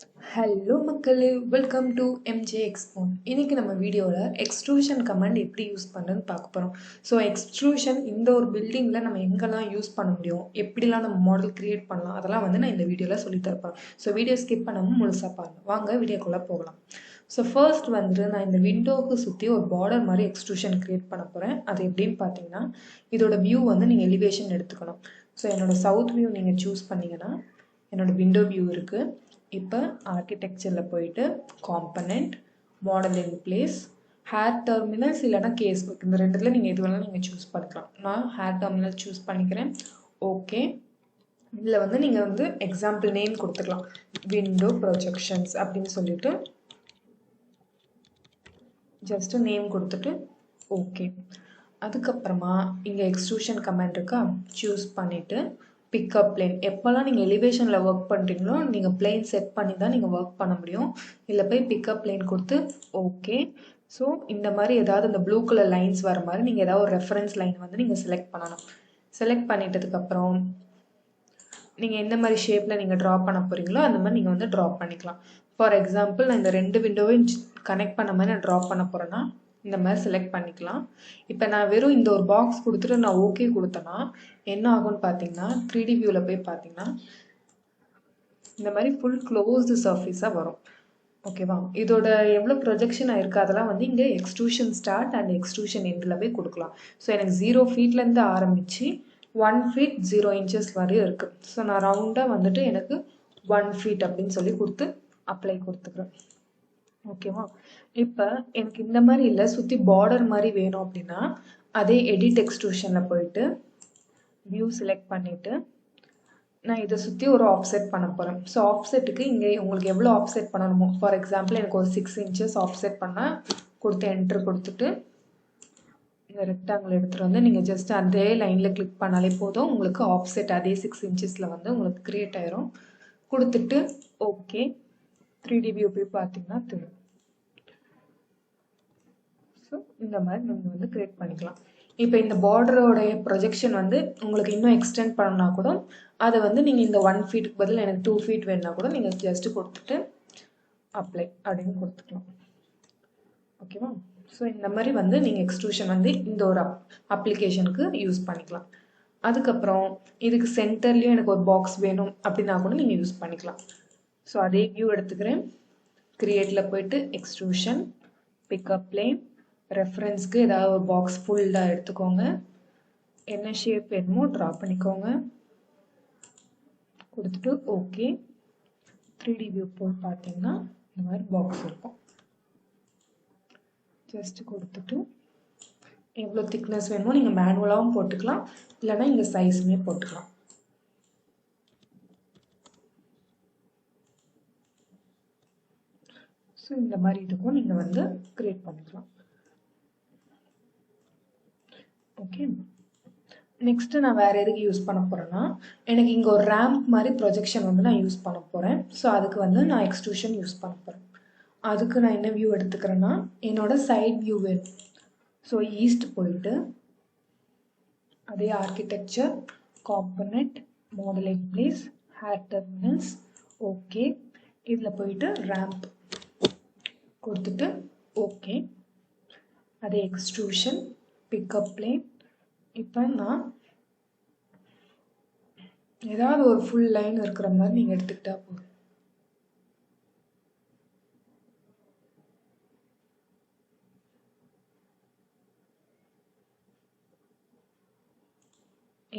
Hello Makkalae, welcome to MJ Expo. இன்னைக்கு நம்ம வீடியோல எக்ஸ்ட்ரூஷன் கமாண்ட் எப்படி யூஸ் பண்ணுறதுன்னு பார்க்க போகிறோம். ஸோ எக்ஸ்ட்ரூஷன் இந்த ஒரு பில்டிங்கில் நம்ம எங்கெல்லாம் யூஸ் பண்ண முடியும், எப்படிலாம் நம்ம மாடல் கிரியேட் பண்ணலாம், அதெல்லாம் வந்து நான் இந்த வீடியோவில் சொல்லித்தரப்பேன். ஸோ வீடியோ ஸ்கிப் பண்ணாமல் முழுசாக பாருங்கள். வாங்க வீடியோக்குள்ளே போகலாம். ஸோ ஃபர்ஸ்ட் வந்து நான் இந்த விண்டோவுக்கு சுற்றி ஒரு பார்டர் மாதிரி எக்ஸ்ட்ரூஷன் கிரியேட் பண்ண போகிறேன். அது எப்படின்னு பார்த்தீங்கன்னா, இதோட வியூ வந்து நீங்கள் எலிவேஷன் எடுத்துக்கணும். ஸோ என்னோட சவுத் வியூ நீங்கள் சூஸ் பண்ணிங்கன்னா என்னோட விண்டோ வியூ இருக்குது. இப்போ ஆர்கிடெக்சரில் போயிட்டு component, model in place, hair terminals இல்லைனா கேஸ் ஒர்க், இந்த ரெண்டுத்தில் நீங்கள் எது வேணாலும் நீங்கள் சூஸ் பண்ணிக்கலாம். நான் ஹேர் டெர்மினல் சூஸ் பண்ணிக்கிறேன். ஓகே, இதில் வந்து நீங்கள் வந்து எக்ஸாம்பிள் நேம் கொடுத்துக்கலாம், விண்டோ ப்ரொஜெக்ஷன்ஸ் அப்படின்னு சொல்லிட்டு ஜஸ்ட்டு நேம் கொடுத்துட்டு ஓகே. அதுக்கப்புறமா இங்கே எக்ஸ்ட்ரூஷன் கமாண்ட் இருக்கா, சூஸ் பண்ணிவிட்டு பிக்கப் பிளேன். எப்போல்லாம் நீங்கள் எலிவேஷனில் ஒர்க் பண்ணுறீங்களோ நீங்கள் பிளேன் செட் பண்ணி தான் நீங்கள் ஒர்க் பண்ண முடியும். இல்லை போய் பிக்கப் பிளேன் கொடுத்து ஓகே. ஸோ இந்த மாதிரி ஏதாவது இந்த ப்ளூ கலர் லைன்ஸ் வர மாதிரி நீங்கள் ஏதாவது ஒரு ரெஃபரன்ஸ் லைன் வந்து நீங்கள் செலக்ட் பண்ணணும். செலக்ட் பண்ணிட்டதுக்கப்புறம் நீங்கள் எந்த மாதிரி ஷேப்பில் நீங்கள் ட்ரா பண்ண போகிறீங்களோ அந்த மாதிரி நீங்கள் வந்து ட்ரா பண்ணிக்கலாம். ஃபார் எக்ஸாம்பிள் நான் இந்த ரெண்டு விண்டோவையும் கனெக்ட் பண்ண மாதிரி நான் ட்ரா பண்ண போகிறேன்னா இந்த மாதிரி செலக்ட் பண்ணிக்கலாம். இப்போ நான் வெறும் இந்த ஒரு பாக்ஸ் கொடுத்துட்டு நான் ஓகே கொடுத்தேன்னா என்ன ஆகும்னு பார்த்தீங்கன்னா 3D வியூவில் போய் பார்த்தீங்கன்னா இந்த மாதிரி ஃபுல் க்ளோஸ்டு சர்ஃபேஸாக வரும். ஓகேவா? இதோட எவ்வளோ ப்ரொஜெக்ஷன் ஆயிருக்கு அதெல்லாம் வந்து இங்கே எக்ஸ்ட்ரூஷன் ஸ்டார்ட் அண்ட் எக்ஸ்ட்ரூஷன் எண்டில் போய் கொடுக்கலாம். ஸோ எனக்கு 0 ஃபீட்லேருந்து ஆரம்பித்து 1 feet 0 inches வரையும் இருக்குது. ஸோ நான் ரவுண்டாக வந்துட்டு எனக்கு 1 feet அப்படின்னு சொல்லி கொடுத்து அப்ளை கொடுத்துக்கிறேன். ஓகேவா? இப்போ எனக்கு இந்த மாதிரி இல்லை, சுற்றி பார்டர் மாதிரி வேணும் அப்படின்னா அதே எடிட் எக்ஸ்ட்ரூஷனில் போயிட்டு வியூ செலக்ட் பண்ணிவிட்டு நான் இதை சுற்றி ஒரு ஆஃப்செட் பண்ண போகிறேன். ஸோ ஆஃப்செட்டுக்கு இங்கே உங்களுக்கு எவ்வளோ ஆஃப்செட் பண்ணணுமோ, ஃபார் எக்ஸாம்பிள் எனக்கு ஒரு 6 inches ஆஃப்செட் பண்ணால் கொடுத்து என்ட்ரு கொடுத்துட்டு இந்த ரெக்டாங்கிள் எடுத்துகிட்டு வந்து நீங்கள் ஜஸ்ட் அதே லைனில் கிளிக் பண்ணாலே போதும், உங்களுக்கு ஆஃப்செட் அதே 6 inches வந்து உங்களுக்கு க்ரியேட் ஆயிரும். கொடுத்துட்டு ஓகே. 3D வியூ போய் பார்த்தீங்கன்னா தெரியும். ஸோ இந்த மாதிரி நீங்கள் வந்து க்ரியேட் பண்ணிக்கலாம். இப்போ இந்த பார்டரோடைய ப்ரொஜெக்ஷன் வந்து உங்களுக்கு இன்னும் எக்ஸ்டெண்ட் பண்ணணும்னா கூட அதை வந்து நீங்கள் இந்த 1 feetக்கு பதில் எனக்கு 2 feet வேணுன்னா கூட நீங்கள் ஜஸ்ட்டு கொடுத்துட்டு அப்ளை அப்படின்னு கொடுத்துக்கலாம். ஓகேவா? ஸோ இந்த மாதிரி வந்து நீங்கள் எக்ஸ்ட்ரூஷன் வந்து இந்த ஒரு அப்ளிகேஷனுக்கு யூஸ் பண்ணிக்கலாம். அதுக்கப்புறம் இதுக்கு சென்டர்லேயும் எனக்கு ஒரு பாக்ஸ் வேணும் அப்படின்னா கூட நீங்கள் யூஸ் பண்ணிக்கலாம். ஸோ அதே வியூ எடுத்துக்கிறேன். கிரியேட்டில் போயிட்டு எக்ஸ்ட்ரூஷன், பிக்கப் பிளேன், ரெஃபரன்ஸ்க்கு ஏதாவது ஒரு பாக்ஸ் ஃபுல்லாக எடுத்துக்கோங்க. என்ன ஷேப் வேணுமோ ட்ரா பண்ணிக்கோங்க. கொடுத்துட்டு ஓகே. 3D வியூ போய் பார்த்தீங்கன்னா இந்த மாதிரி பாக்ஸ் இருக்கும். ஜஸ்ட் கொடுத்துட்டு எவ்வளோ திக்னஸ் வேணுமோ நீங்கள் மேனுவலாகவும் போட்டுக்கலாம், இல்லைனா இங்கே சைஸுமே போட்டுக்கலாம். ஸோ இந்த மாதிரி இதுக்கும் நீங்கள் வந்து கிரியேட் பண்ணிக்கலாம். ஓகே. நெக்ஸ்ட்டு நான் வேறு எதுக்கு யூஸ் பண்ண போகிறேன்னா, எனக்கு இங்கே ஒரு ரேம்ப் மாதிரி ப்ரொஜெக்ஷன் வந்து நான் யூஸ் பண்ண போகிறேன். ஸோ அதுக்கு வந்து நான் எக்ஸ்ட்ரூஷன் யூஸ் பண்ண போகிறேன். அதுக்கு நான் என்ன வியூ எடுத்துக்கிறேன்னா என்னோட சைட் வியூ வேணும். ஸோ ஈஸ்ட் போயிட்டு அதே architecture, component, model in place, hair terminals, okay. இதில் போயிட்டு ரேம்ப் கொடுத்துட்டு ஓகே. அதே எக்ஸ்ட்ரூஷன், பிக்கப் பிளேன். இப்போ நான் ஏதாவது ஒரு ஃபுல் லைன் இருக்கிற மாதிரி நீங்கள் எடுத்துக்கிட்டா போதும்.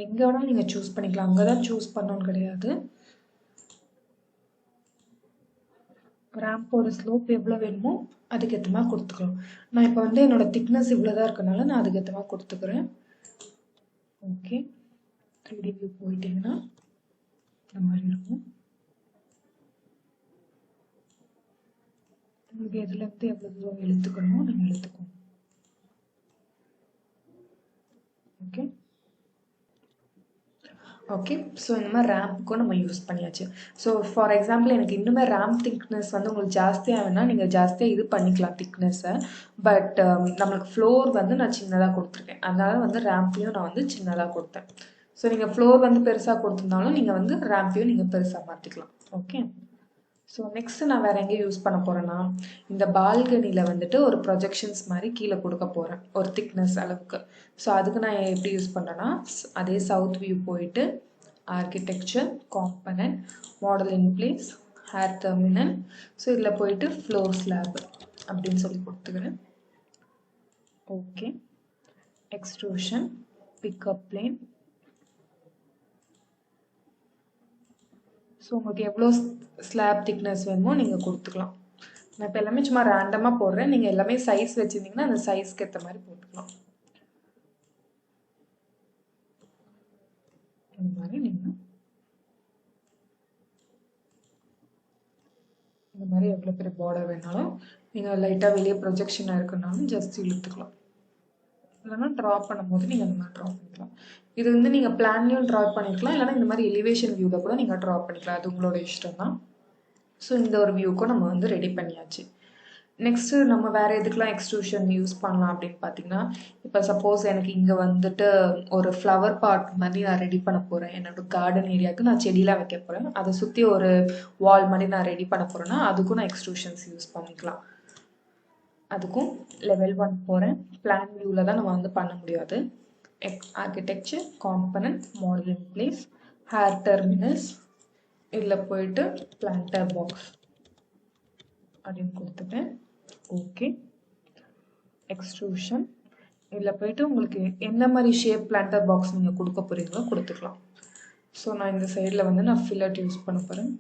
எங்கே வேணாலும் நீங்கள் சூஸ் பண்ணிக்கலாம், அங்கே தான் சூஸ் பண்ணணும்னு கிடையாது. ரேம்போட ஸ்லோப் எவ்வளோ வேணுமோ அதுக்கேற்ற மாதிரி கொடுத்துக்கலாம். நான் இப்போ வந்து என்னோட திக்னஸ் இவ்வளோ தான் இருக்கனால நான் அதுக்கேற்ற மாதிரி கொடுத்துக்கிறேன். ஓகே. 3D வியூ போயிட்டீங்கன்னா இந்த மாதிரி இருக்கும். உங்களுக்கு எதுலேருந்து எவ்வளோ தூரம் இழுத்துக்கணுமோ நீங்கள் இழுத்துக்கணும். ஓகே. ஓகே. ஸோ இந்த மாதிரி ரேம்புக்கும் நம்ம யூஸ் பண்ணியாச்சு. ஸோ ஃபார் எக்ஸாம்பிள் எனக்கு இன்னுமே ரேம்ப் திக்னஸ் வந்து உங்களுக்கு ஜாஸ்தியாக வேணால் நீங்கள் ஜாஸ்தியாக இது பண்ணிக்கலாம் திக்னஸை. பட் நம்மளுக்கு ஃப்ளோர் வந்து நான் சின்னதாக கொடுத்துருக்கேன், அதனால் வந்து ரேம்பையும் நான் வந்து சின்னதாக கொடுத்தேன். ஸோ நீங்கள் ஃப்ளோர் வந்து பெருசாக கொடுத்துருந்தாலும் நீங்கள் வந்து ரேம்பையும் நீங்கள் பெருசாக மாற்றிக்கலாம். ஓகே. ஸோ நெக்ஸ்ட் நான் வேற எங்கே யூஸ் பண்ண போறேன்னா இந்த பால்கனியில் வந்துட்டு ஒரு ப்ரொஜெக்ஷன்ஸ் மாதிரி கீழே கொடுக்க போகிறேன் ஒரு திக்னஸ் அளவுக்கு. ஸோ அதுக்கு நான் எப்படி யூஸ் பண்ணுறேன்னா அதே சவுத் வியூ போயிட்டு architecture, component, model in place, hair terminal. So இதில் போயிட்டு ஃப்ளோர் ஸ்லாப் அப்படின்னு சொல்லி கொடுத்துக்கிறேன். Okay, extrusion, pick up plane. So உங்களுக்கு எவ்வளோ ஸ்லாப் திக்னஸ் வேணுமோ நீங்கள் கொடுத்துக்கலாம். நான் இப்போ எல்லாமே சும்மா ரேண்டமாக போடுறேன். நீங்கள் எல்லாமே சைஸ் வச்சுருந்தீங்கன்னா அந்த சைஸ்க்கு ஏற்ற மாதிரி போட்டுக்கலாம். இந்த மாதிரி நீங்கள் இந்த மாதிரி எவ்வளோ பெரிய பார்டர் வேணாலும் நீங்கள் லைட்டாக வெளியே ப்ரொஜெக்ஷனாக இருக்குனாலும் ஜஸ்ட் இழுத்துக்கலாம். இல்லைன்னா ட்ரா பண்ணும்போது நீங்கள் இந்த மாதிரி ட்ரா பண்ணிக்கலாம். இது வந்து நீங்கள் பிளான்லையும் ட்ரா பண்ணிக்கலாம், இல்லைனா இந்த மாதிரி எலிவேஷன் வியூவில் கூட நீங்கள் ட்ரா பண்ணிக்கலாம். அது உங்களோட இஷ்டம் தான். ஸோ இந்த ஒரு வியூக்கும் நம்ம வந்து ரெடி பண்ணியாச்சு. நெக்ஸ்ட்டு நம்ம வேறு எதுக்கெலாம் எக்ஸ்ட்ரூஷன் யூஸ் பண்ணலாம் அப்படின்னு பார்த்தீங்கன்னா, இப்போ சப்போஸ் எனக்கு இங்கே வந்துட்டு ஒரு ஃப்ளவர் பாட் மாதிரி நான் ரெடி பண்ண போகிறேன். என்னோட கார்டன் ஏரியாவுக்கு நான் செடியெலாம் வைக்க போகிறேன். அதை சுற்றி ஒரு வால் மாதிரி நான் ரெடி பண்ண போகிறேன்னா அதுக்கும் நான் எக்ஸ்ட்ரூஷன்ஸ் யூஸ் பண்ணிக்கலாம். அதுக்கும் லெவல் 1 போகிறேன். பிளான் வியூவில் தான் நம்ம வந்து பண்ண முடியாது. Architecture, component, model in place, hair terminals, இதில் போயிட்டு பிளான்டர் பாக்ஸ் அப்படின்னு கொடுத்துட்டேன். Okay, extrusion. இதில் போயிட்டு உங்களுக்கு எந்த மாதிரி ஷேப் பிளான்டர் பாக்ஸ் நீங்கள் கொடுக்க போகிறீங்களோ கொடுத்துக்கலாம். ஸோ நான் இந்த சைடில் வந்து நான் ஃபில்லட் யூஸ் பண்ண போகிறேன்.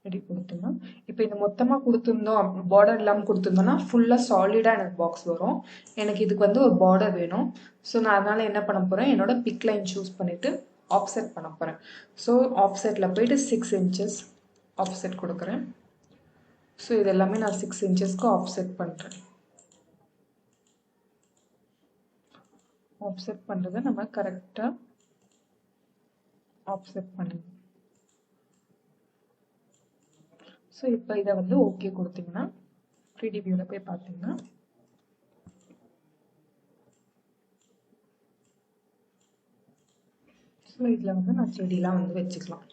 ரெடி கொடுத்துருந்தோம். இப்போ இது மொத்தமாக கொடுத்துருந்தோம், பார்டர் இல்லாமல் கொடுத்துருந்தோம்னா ஃபுல்லாக சாலிடாக எனக்கு பாக்ஸ் வரும். எனக்கு இதுக்கு வந்து ஒரு பார்டர் வேணும். ஸோ நான் அதனால் என்ன பண்ண போகிறேன், என்னோட பிக் லைன் சூஸ் பண்ணிவிட்டு ஆஃப்செட் பண்ண போகிறேன். ஸோ ஆஃப்செட்டில் போயிட்டு 6 inches ஆஃப்செட் கொடுக்குறேன். ஸோ இது எல்லாமே நான் 6 inchesக்கு ஆஃப்செட் பண்ணுறேன். ஆஃப்செட் பண்ணுறதை நம்ம கரெக்டாக ஆஃப்செட் பண்ணுங்க. ஸோ இப்போ இதை வந்து ஓகே கொடுத்தீங்கன்னா 3D வியூவில் போய் பார்த்தீங்கன்னா ஸோ இதில் வந்து நான் செடியெலாம் வந்து வச்சுக்கலாம்.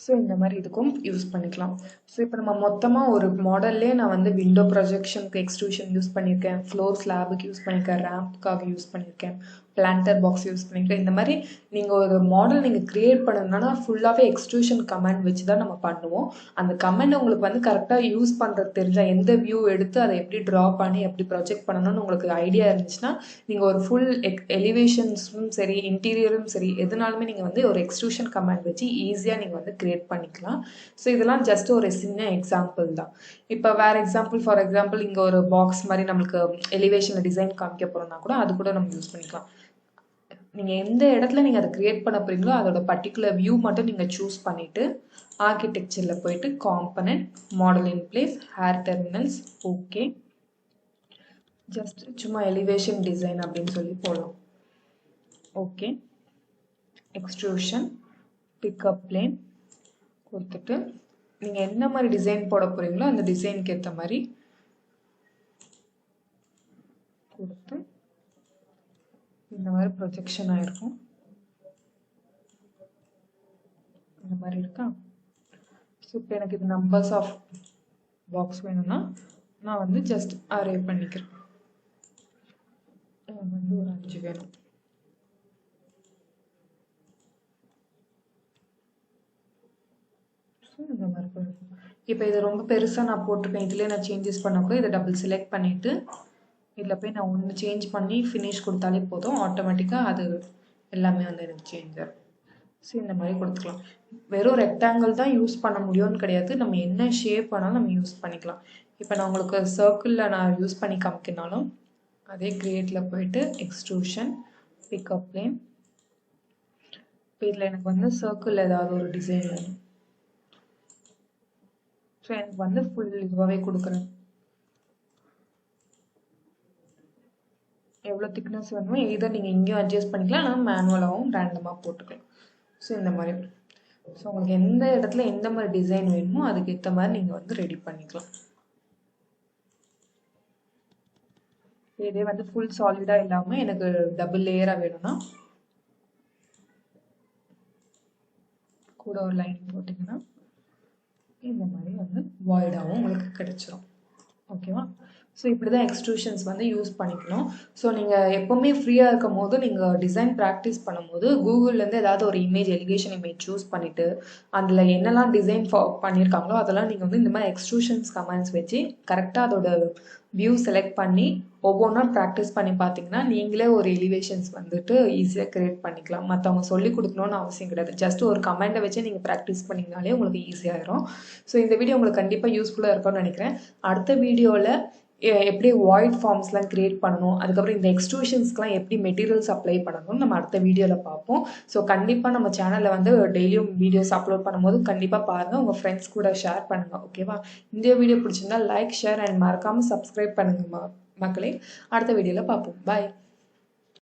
ஸோ இந்த மாதிரி இதுக்கும் யூஸ் பண்ணிக்கலாம். ஸோ இப்போ நம்ம மொத்தமாக ஒரு மாடல்லே நான் வந்து விண்டோ ப்ரொஜெக்ஷனுக்கு எக்ஸ்ட்ரூஷன் யூஸ் பண்ணியிருக்கேன், ஃப்ளோர் ஸ்லாபுக்கு யூஸ் பண்ணியிருக்கேன், ரேம்ப்காக யூஸ் பண்ணியிருக்கேன், பிளான்டர் பாக்ஸ் யூஸ் பண்ணியிருக்கேன். இந்த மாதிரி நீங்கள் ஒரு மாடல் நீங்கள் க்ரியேட் பண்ணணும்னா ஃபுல்லாகவே எக்ஸ்ட்ரூஷன் கமெண்ட் வச்சு தான் நம்ம பண்ணுவோம். அந்த கமெண்ட் உங்களுக்கு வந்து கரெக்டாக யூஸ் பண்ணுறது தெரிஞ்சால், எந்த வியூ எடுத்து அதை எப்படி ட்ரா பண்ணி எப்படி ப்ரொஜெக்ட் பண்ணணும்னு உங்களுக்கு ஐடியா இருந்துச்சுன்னா நீங்கள் ஒரு ஃபுல் எலிவேஷன்ஸும் சரி இன்டீரியரும் சரி எதுனாலுமே நீங்கள் வந்து ஒரு எக்ஸ்ட்ரூஷன் கமெண்ட் வச்சு ஈஸியாக நீங்கள் வந்து க்ரியேட் பண்ணிக்கலாம். ஸோ இதெல்லாம் ஜஸ்ட் ஒரு சின்ன எக்ஸாம்பிள் தான். இப்போ வேறு எக்ஸாம்பிள், ஃபார் எக்ஸாம்பிள் இங்கே ஒரு பாக்ஸ் மாதிரி நம்மளுக்கு எலிவேஷனில் டிசைன் காமிக்க போகிறோம்னா கூட அது கூட நம்ம யூஸ் பண்ணிக்கலாம். நீங்கள் எந்த இடத்துல நீங்கள் அதை க்ரியேட் பண்ண போகிறீங்களோ அதோட பர்டிகுலர் வியூ மட்டும் நீங்கள் சூஸ் பண்ணிவிட்டு ஆர்கிடெக்சரில் போயிட்டு component, model in place, hair terminals, okay, just சும்மா எலிவேஷன் டிசைன் அப்படின்னு சொல்லி போடலாம். ஓகே, எக்ஸ்ட்ரூஷன், பிக்கப் பிளேன் கொடுத்துட்டு நீங்கள் என்ன மாதிரி டிசைன் போட போகிறீங்களோ அந்த டிசைனுக்கு ஏற்ற மாதிரி கொடுத்து இந்த மாதிரி ப்ரொஜெக்ஷன் ஆகிருக்கும். இந்த மாதிரி இருக்கா. ஸோ இப்போ எனக்கு இது நம்பர்ஸ் ஆஃப் பாக்ஸ் வேணும்னா நான் வந்து ஜஸ்ட் அரே பண்ணிக்கிறேன். எனக்கு வந்து ஒரு 5 வேணும். ஸோ இந்த மாதிரி போயிருக்கும். இப்போ இது ரொம்ப பெருசாக நான் போட்டிருக்கேன், இதுலேயே நான் சேஞ்சஸ் பண்ண கூட இதை டபுள் செலக்ட் பண்ணிவிட்டு இதில் போய் நான் ஒன்று சேஞ்ச் பண்ணி ஃபினிஷ் கொடுத்தாலே போதும், ஆட்டோமேட்டிக்காக அது எல்லாமே வந்து எனக்கு சேஞ்ச் ஆகும். ஸோ இந்த மாதிரி கொடுத்துக்கலாம். வெறும் ரெக்டாங்கிள் தான் யூஸ் பண்ண முடியும்னு கிடையாது, நம்ம என்ன ஷேப் வேணாலும் நம்ம யூஸ் பண்ணிக்கலாம். இப்போ நான் உங்களுக்கு சர்க்கிளில் நான் யூஸ் பண்ணி காமிக்கினாலும் அதே கிரியேட்டில் போயிட்டு எக்ஸ்ட்ரூஷன், பிக்கப் பிளேன். இப்போ இதில் எனக்கு வந்து சர்க்கிள் ஏதாவது ஒரு டிசைன் வேணும். ஸோ எனக்கு வந்து ஃபுல் இதுவாகவே கொடுக்குறேன். எவ்வளோ திக்னஸ் வேணுமோ எதர் நீங்கள் இங்கேயும் அட்ஜஸ்ட் பண்ணிக்கலாம், ஆனால் மேனுவலாகவும் ரேண்டமாக போட்டுக்கலாம். ஸோ இந்த மாதிரி. ஸோ உங்களுக்கு எந்த இடத்துல எந்த மாதிரி டிசைன் வேணுமோ அதுக்கு ஏற்ற மாதிரி நீங்கள் வந்து ரெடி பண்ணிக்கலாம். இதே வந்து ஃபுல் சாலிடாக இல்லாமல் எனக்கு டபுள் லேயராக வேணும்னா கூட ஒரு லைன் போட்டிங்கன்னா இந்த மாதிரி வந்து வாய்டாகவும் உங்களுக்கு கிடைச்சிரும். ஓகேவா? ஸோ இப்படி தான் எக்ஸ்ட்ரூஷன்ஸ் வந்து யூஸ் பண்ணிக்கணும். ஸோ நீங்கள் எப்போவுமே ஃப்ரீயாக இருக்கும் போது நீங்கள் டிசைன் ப்ராக்டிஸ் பண்ணும்போது கூகுள்லேருந்து ஏதாவது ஒரு எலிவேஷன் இமேஜ் சூஸ் பண்ணிவிட்டு அதில் என்னெல்லாம் டிசைன் பண்ணியிருக்காங்களோ அதெல்லாம் நீங்கள் வந்து இந்த மாதிரி எக்ஸ்ட்ரூஷன்ஸ் கமெண்ட்ஸ் வச்சு கரெக்டாக அதோட வியூ செலக்ட் பண்ணி ஒவ்வொன்றா ப்ராக்டிஸ் பண்ணி பார்த்தீங்கன்னா நீங்களே ஒரு எலிவேஷன்ஸ் வந்துட்டு ஈஸியாக க்ரியேட் பண்ணிக்கலாம். மற்றவங்க சொல்லி கொடுக்கணும்னு அவசியம் கிடையாது. ஜஸ்ட் ஒரு கமெண்ட்டை வச்சு நீங்கள் ப்ராக்டிஸ் பண்ணிங்கனாலே உங்களுக்கு ஈஸியாகிடும். ஸோ இந்த வீடியோ உங்களுக்கு கண்டிப்பாக யூஸ்ஃபுல்லாக இருக்கும்னு நினைக்கிறேன். அடுத்த வீடியோவில் எப்படி வாய்ட் ஃபார்ம்ஸ்லாம் க்ரியேட் பண்ணணும், அதுக்கப்புறம் இந்த எக்ஸ்ட்ரூஷன்ஸ்க்குலாம் எப்படி மெட்டீரியல்ஸ் அப்ளை பண்ணணும்னு நம்ம அடுத்த வீடியோவில் பார்ப்போம். ஸோ கண்டிப்பாக நம்ம சேனலில் வந்து டெய்லியும் வீடியோஸ் அப்லோட் பண்ணும்போது கண்டிப்பாக பாருங்கள், உங்கள் ஃப்ரெண்ட்ஸ் கூட ஷேர் பண்ணுங்கள். ஓகேவா? இந்த வீடியோ பிடிச்சிருந்தா லைக், ஷேர் அண்ட் மறக்காமல் சப்ஸ்கிரைப் பண்ணுங்கள் மக்களே. அடுத்த வீடியோவில் பார்ப்போம். பாய்.